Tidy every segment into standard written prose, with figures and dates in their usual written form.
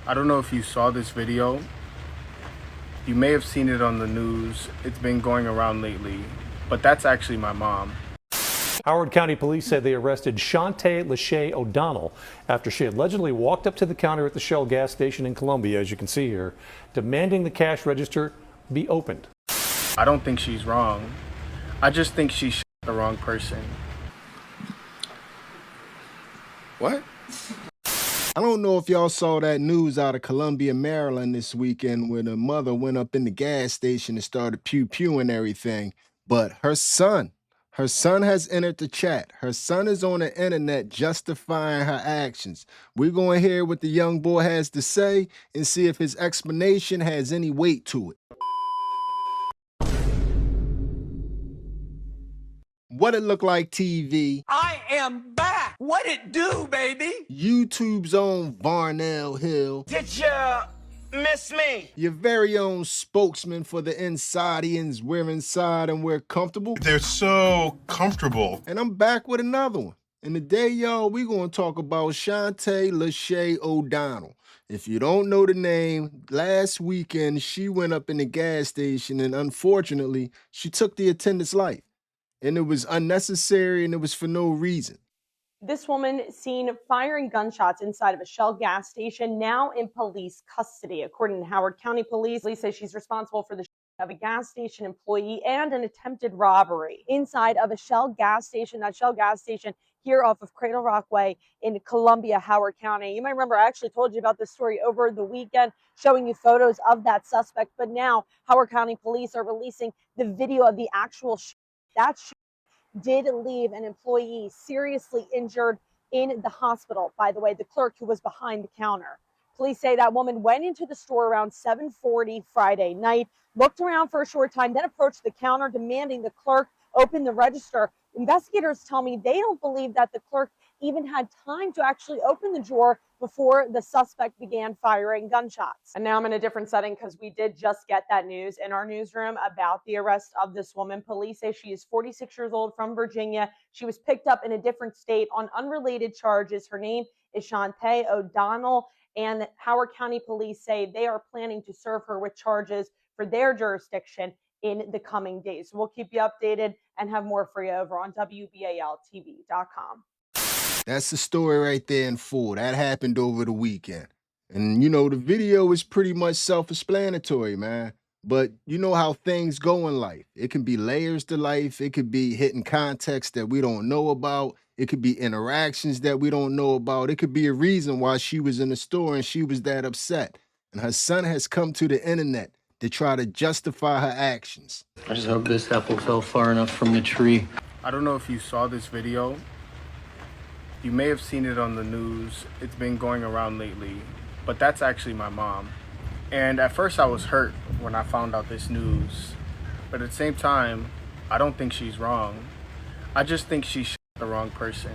I don't know if you saw this video. You may have seen it on the news. It's been going around lately, but that's actually my mom. Howard County Police said they arrested SHANTAY LASHAY O'Donnell after she allegedly walked up to the counter at the Shell gas station in Columbia, as you can see here, demanding the cash register be opened. I don't think she's wrong. I just think she shot the wrong person. What? I don't know if y'all saw that news out of Columbia, Maryland this weekend where the mother went up in the gas station and started pew-pewing everything. But her son has entered the chat. Her son is on the internet justifying her actions. We're going to hear what the young boy has to say and see if his explanation has any weight to it. What it look like, TV? I am back. What it do, baby? YouTube's own Varnell Hill. Did you miss me? Your very own spokesman for the Inside-ians. We're inside and we're comfortable. They're so comfortable. And I'm back with another one. And today, y'all, we're going to talk about SHANTAY LASHAY O'Donnell. If you don't know the name, last weekend she went up in the gas station and unfortunately, she took the attendant's life. And it was unnecessary and it was for no reason. This woman seen firing gunshots inside of a Shell gas station, now in police custody. According to Howard County Police say she's responsible for the shooting of a gas station employee and an attempted robbery inside of a Shell gas station. That Shell gas station here off of Cradle Rock Way in Columbia, Howard County. You might remember I actually told you about this story over the weekend, showing you photos of that suspect. But now Howard County Police are releasing the video of the actual shooting. That did leave an employee seriously injured in the hospital. By the way, the clerk who was behind the counter. Police say that woman went into the store around 7:40 Friday night, looked around for a short time, then approached the counter demanding the clerk open the register. Investigators tell me they don't believe that the clerk even had time to actually open the drawer before the suspect began firing gunshots. And now I'm in a different setting because we did just get that news in our newsroom about the arrest of this woman. Police say she is 46 years old from Virginia. She was picked up in a different state on unrelated charges. Her name is SHANTAY O'Donnell, and Howard County Police say they are planning to serve her with charges for their jurisdiction in the coming days. So we'll keep you updated and have more for you over on WBALTV.com. That's the story right there in full. That happened over the weekend. And, you know, the video is pretty much self-explanatory, man. But you know how things go in life. It can be layers to life. It could be hidden context that we don't know about. It could be interactions that we don't know about. It could be a reason why she was in the store and she was that upset. And her son has come to the internet to try to justify her actions. I just hope this apple fell far enough from the tree. I don't know if you saw this video. You may have seen it on the news. It's been going around lately, but that's actually my mom. And at first I was hurt when I found out this news, but at the same time, I don't think she's wrong. I just think she shot the wrong person.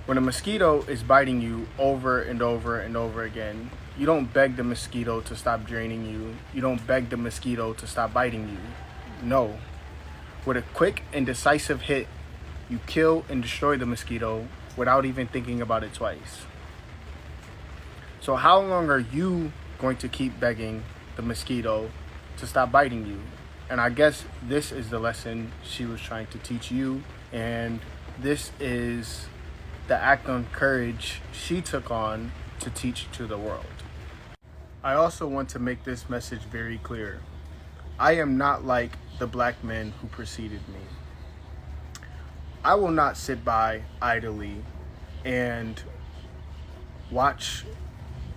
When a mosquito is biting you over and over and over again, you don't beg the mosquito to stop draining you. You don't beg the mosquito to stop biting you. No. With a quick and decisive hit, you kill and destroy the mosquito without even thinking about it twice. So how long are you going to keep begging the mosquito to stop biting you? And I guess this is the lesson she was trying to teach you. And this is the act on courage she took on to teach to the world. I also want to make this message very clear. I am not like the black men who preceded me. I will not sit by idly and watch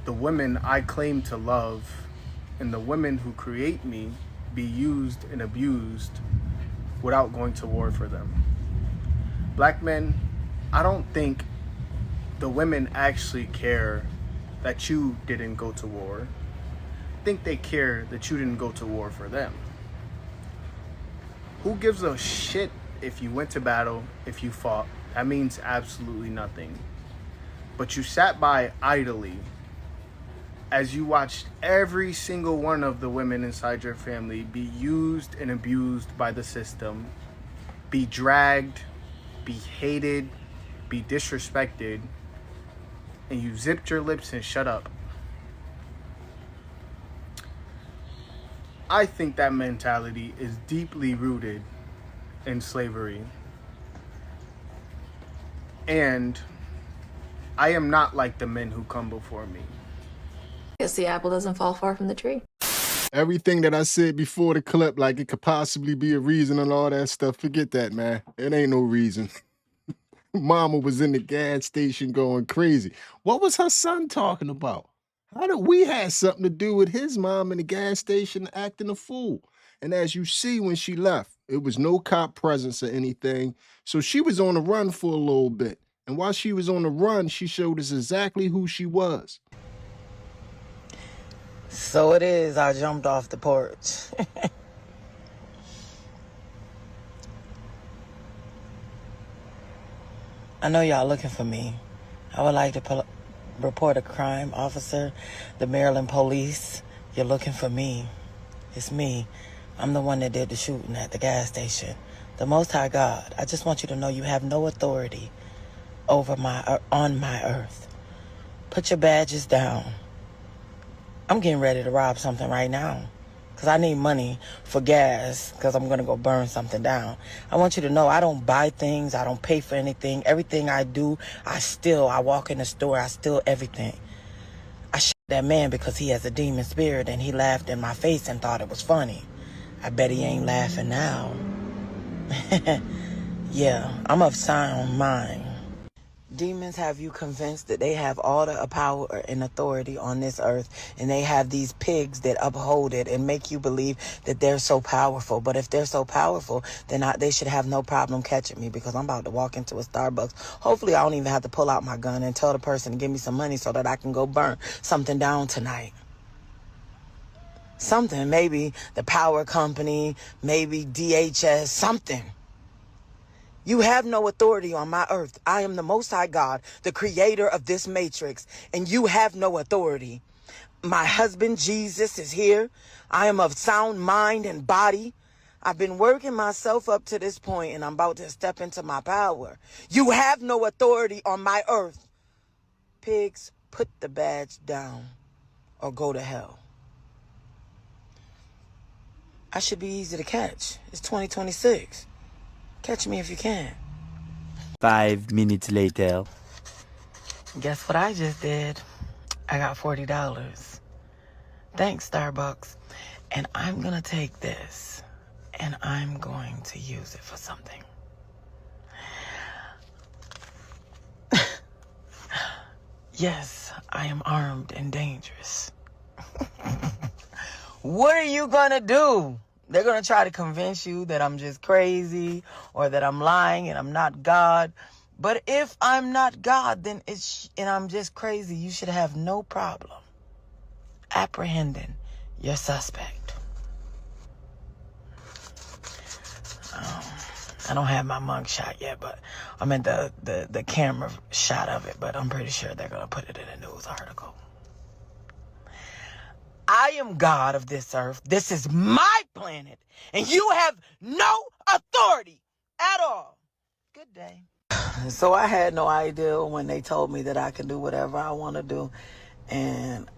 the women I claim to love and the women who create me be used and abused without going to war for them. Black men, I don't think the women actually care that you didn't go to war. I think they care that you didn't go to war for them. Who gives a shit if you went to battle, if you fought? That means absolutely nothing. But you sat by idly as you watched every single one of the women inside your family be used and abused by the system, be dragged, be hated, be disrespected, and you zipped your lips and shut up. I think that mentality is deeply rooted in slavery. And I am not like the men who come before me. Guess the apple doesn't fall far from the tree. Everything that I said before the clip, like it could possibly be a reason and all that stuff, forget that, man. It ain't no reason. Mama was in the gas station going crazy. What was her son talking about? How did we have something to do with his mom in the gas station acting a fool? And as you see when she left, it was no cop presence or anything. So she was on the run for a little bit. And while she was on the run, she showed us exactly who she was. So it is, I jumped off the porch. I know y'all looking for me. I would like to report a crime, officer. The Maryland police, you're looking for me. It's me. I'm the one that did the shooting at the gas station. The Most High God, I just want you to know you have no authority over on my earth. Put your badges down. I'm getting ready to rob something right now because I need money for gas because I'm going to go burn something down. I want you to know I don't buy things. I don't pay for anything. Everything I do, I steal. I walk in the store, I steal everything. I shot that man because he has a demon spirit and he laughed in my face and thought it was funny. I bet he ain't laughing now. Yeah, I'm of sound mind. Demons have you convinced that they have all the power and authority on this earth, and they have these pigs that uphold it and make you believe that they're so powerful. But if they're so powerful, then they should have no problem catching me because I'm about to walk into a Starbucks. Hopefully, I don't even have to pull out my gun and tell the person to give me some money so that I can go burn something down tonight. Something, maybe the power company, maybe DHS, something. You have no authority on my earth. I am the Most High God, the creator of this matrix, and you have no authority. My husband, Jesus, is here. I am of sound mind and body. I've been working myself up to this point, and I'm about to step into my power. You have no authority on my earth. Pigs, put the badge down or go to hell. I should be easy to catch. It's 2026. Catch me if you can. 5 minutes later. Guess what I just did? I got $40. Thanks, Starbucks. And I'm gonna take this and I'm going to use it for something. Yes, I am armed and dangerous. What are you gonna do? They're going to try to convince you that I'm just crazy or that I'm lying and I'm not God. But if I'm not God, and I'm just crazy, you should have no problem apprehending your suspect. I don't have my mug shot yet, but I meant the camera shot of it, but I'm pretty sure they're going to put it in a news article. I am God of this earth. This is my planet. And you have no authority at all. Good day. So I had no idea when they told me that I can do whatever I want to do. And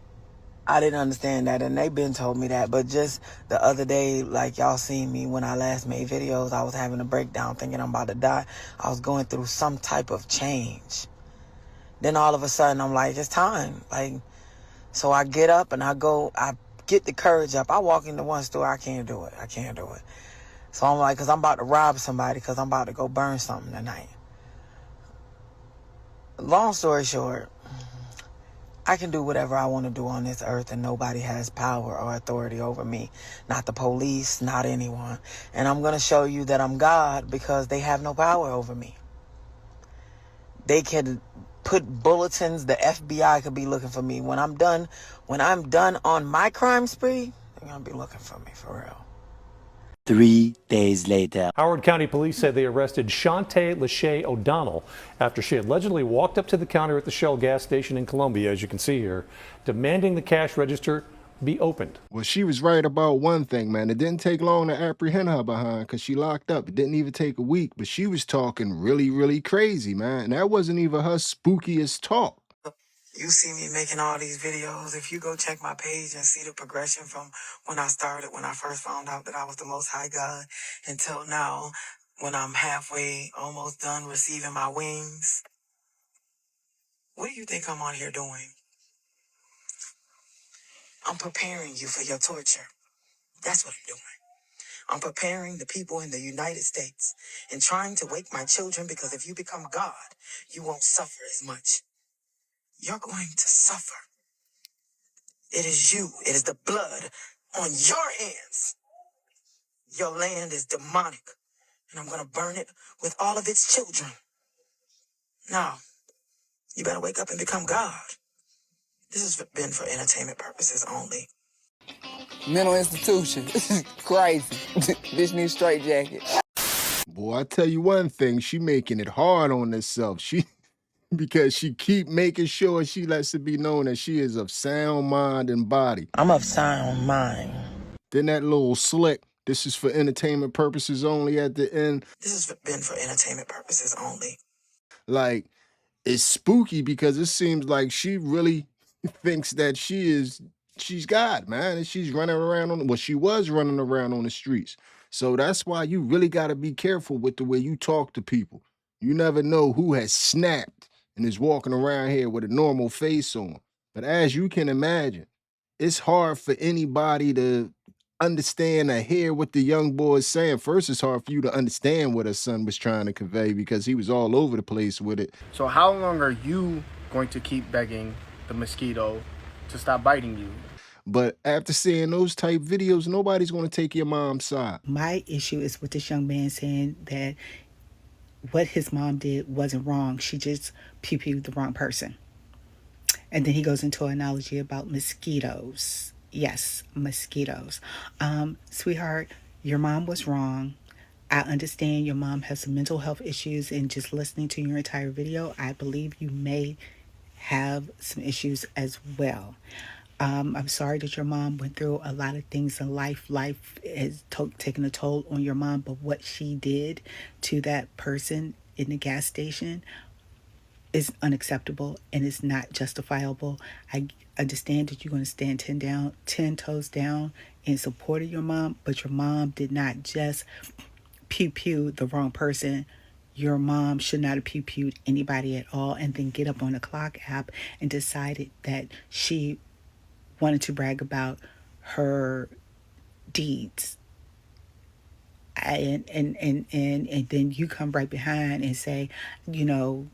I didn't understand that. And they've been told me that. But just the other day, like y'all seen me when I last made videos, I was having a breakdown thinking I'm about to die. I was going through some type of change. Then all of a sudden, I'm like, it's time. So I get up and I get the courage up. I walk into one store, I can't do it. So I'm like, because I'm about to rob somebody because I'm about to go burn something tonight. Long story short, I can do whatever I want to do on this earth and nobody has power or authority over me. Not the police, not anyone. And I'm going to show you that I'm God because they have no power over me. They can put bulletins, the FBI could be looking for me. When I'm done on my crime spree, they're going to be looking for me for real. 3 days later. Howard County Police said they arrested SHANTAY LASHAY O'Donnell after she allegedly walked up to the counter at the Shell gas station in Columbia, as you can see here, demanding the cash register be opened. Well, she was right about one thing, man. It didn't take long to apprehend her behind because she locked up. It didn't even take a week, but she was talking really, really crazy, man. And that wasn't even her spookiest talk. You see me making all these videos. If you go check my page and see the progression from when I started, when I first found out that I was the Most High God, until now, when I'm halfway, almost done receiving my wings, what do you think I'm on here doing? I'm preparing you for your torture. That's what I'm doing. I'm preparing the people in the United States and trying to wake my children, because if you become God, you won't suffer as much. You're going to suffer. It is you. It is the blood on your hands. Your land is demonic, and I'm going to burn it with all of its children. Now, you better wake up and become God. This has been for entertainment purposes only. Mental institution. Crazy. Bitch needs straight jacket. Boy, I tell you one thing, she making it hard on herself. She because she keep making sure she lets it be known that she is of sound mind and body. I'm of sound mind. Then that little slick, this is for entertainment purposes only at the end. This has been for entertainment purposes only. Like, it's spooky because it seems like she really thinks that she's God, man, and she's running around she was running around on the streets. So that's why you really got to be careful with the way you talk to people. You never know who has snapped and is walking around here with a normal face on. But as you can imagine, it's hard for anybody to understand or hear what the young boy is saying. First, it's hard for you to understand what her son was trying to convey because he was all over the place with it. So how long are you going to keep begging the mosquito to stop biting you? But after seeing those type videos, nobody's going to take your mom's side. My issue is with this young man saying that what his mom did wasn't wrong. She just pew-pewed the wrong person. And then he goes into an analogy about mosquitoes. Yes, mosquitoes. Sweetheart, your mom was wrong. I understand your mom has some mental health issues, and just listening to your entire video, I believe you may have some issues as well. I'm sorry that your mom went through a lot of things in life. Life has taken a toll on your mom, but what she did to that person in the gas station is unacceptable and it's not justifiable. I understand that you're going to stand 10 toes down in support of your mom, but your mom did not just pew-pew the wrong person. Your mom should not have pew-pewed anybody at all and then get up on the clock app and decided that she wanted to brag about her deeds. And then you come right behind and say, you know,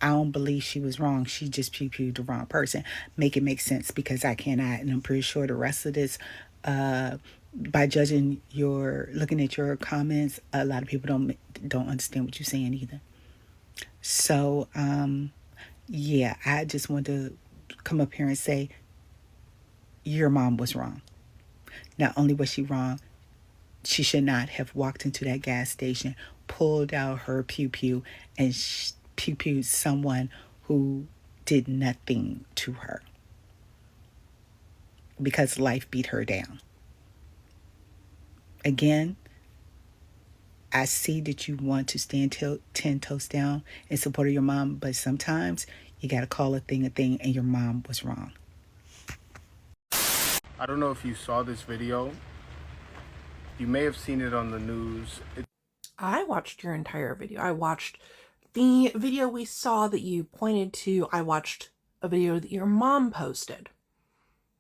I don't believe she was wrong. She just pew-pewed the wrong person. Make it make sense, because I cannot. And I'm pretty sure the rest of this, by looking at your comments, a lot of people don't understand what you're saying either. So, yeah, I just want to come up here and say, your mom was wrong. Not only was she wrong, she should not have walked into that gas station, pulled out her pew-pew, and pew-pewed someone who did nothing to her because life beat her down. Again, I see that you want to stand 10 toes down in support of your mom, but sometimes you got to call a thing, and your mom was wrong. I don't know if you saw this video. You may have seen it on the news. I watched your entire video. I watched the video we saw that you pointed to. I watched a video that your mom posted.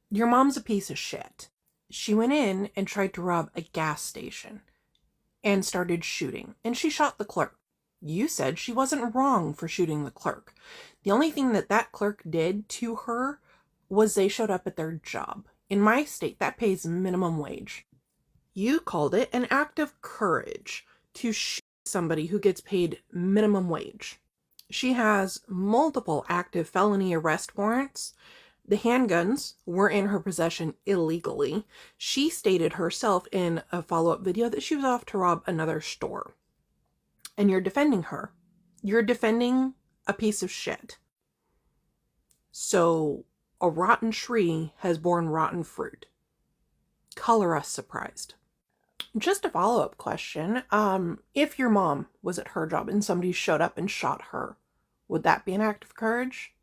Your mom's a piece of shit. She went in and tried to rob a gas station and started shooting, and she shot the clerk. You said she wasn't wrong for shooting the clerk. The only thing that clerk did to her was they showed up at their job. In my state, that pays minimum wage. You called it an act of courage to shoot somebody who gets paid minimum wage. She has multiple active felony arrest warrants. The handguns were in her possession illegally. She stated herself in a follow-up video that she was off to rob another store. And you're defending her. You're defending a piece of shit. So a rotten tree has borne rotten fruit. Color us surprised. Just a follow-up question. If your mom was at her job and somebody showed up and shot her, would that be an act of courage?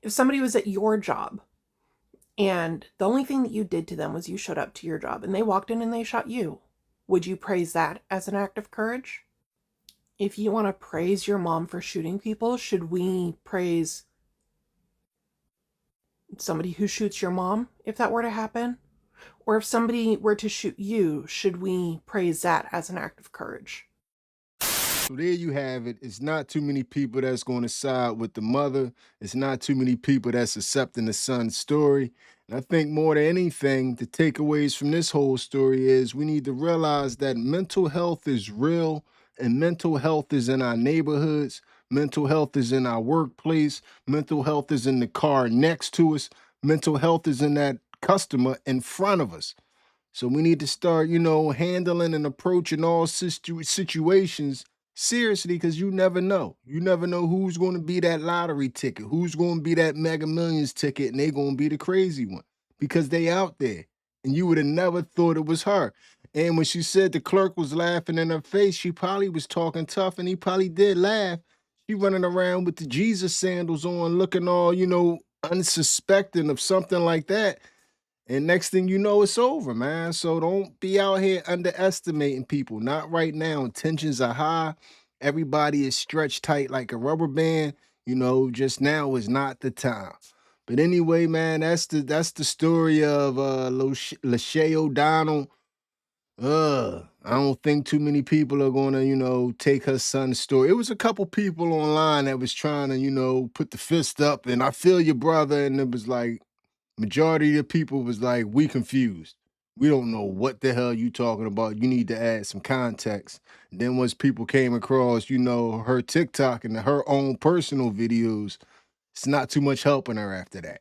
If somebody was at your job and the only thing that you did to them was you showed up to your job and they walked in and they shot you, would you praise that as an act of courage? If you want to praise your mom for shooting people, should we praise somebody who shoots your mom if that were to happen? Or if somebody were to shoot you, should we praise that as an act of courage? So there you have it. It's not too many people that's going to side with the mother. It's not too many people that's accepting the son's story. And I think more than anything, the takeaways from this whole story is we need to realize that mental health is real, and mental health is in our neighborhoods. Mental health is in our workplace. Mental health is in the car next to us. Mental health is in that customer in front of us. So we need to start, handling and approaching all situations seriously, because you never know. You never know who's going to be that lottery ticket, who's going to be that Mega Millions ticket, and they're going to be the crazy one because they out there. And you would have never thought it was her. And when she said the clerk was laughing in her face, she probably was talking tough, and he probably did laugh. She running around with the Jesus sandals on, looking all, unsuspecting of something like that. And next thing you know, it's over, man. So don't be out here underestimating people. Not right now. Tensions are high. Everybody is stretched tight like a rubber band. Just now is not the time. But anyway, man, that's the story of LASHAY O'Donnell. I don't think too many people are gonna, take her son's story. It was a couple people online that was trying to, put the fist up, and I feel your brother, and it was like, majority of the people was like, we confused. We don't know what the hell you talking about. You need to add some context. And then once people came across, her TikTok and her own personal videos, it's not too much helping her after that.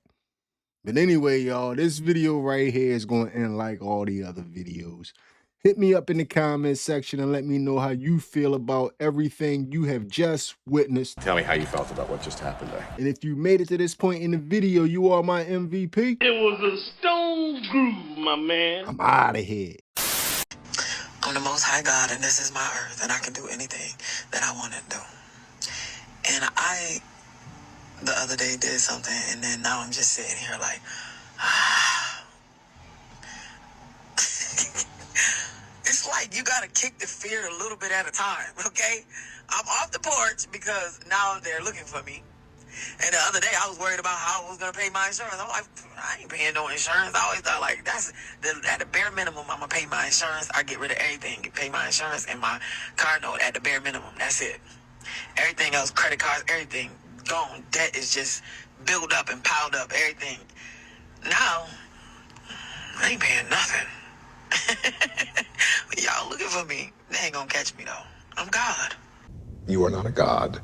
But anyway, y'all, this video right here is going to end like all the other videos. Hit me up in the comment section and let me know how you feel about everything you have just witnessed. Tell me how you felt about what just happened there. And if you made it to this point in the video, you are my MVP. It was a stone groove, my man. I'm out of here. I'm the Most High God, and this is my earth, and I can do anything that I want to do. And I, the other day, did something, and then now I'm just sitting here like, It's like you gotta kick the fear a little bit at a time, okay? I'm off the porch because now they're looking for me. And the other day I was worried about how I was gonna pay my insurance. I'm like, I ain't paying no insurance. I always thought like that's at the bare minimum I'm gonna pay my insurance. I get rid of everything, pay my insurance and my car note at the bare minimum. That's it. Everything else, credit cards, everything gone. Debt is just built up and piled up. Everything. Now I ain't paying nothing. Y'all looking for me. They ain't gonna catch me though. I'm God. You are not a god.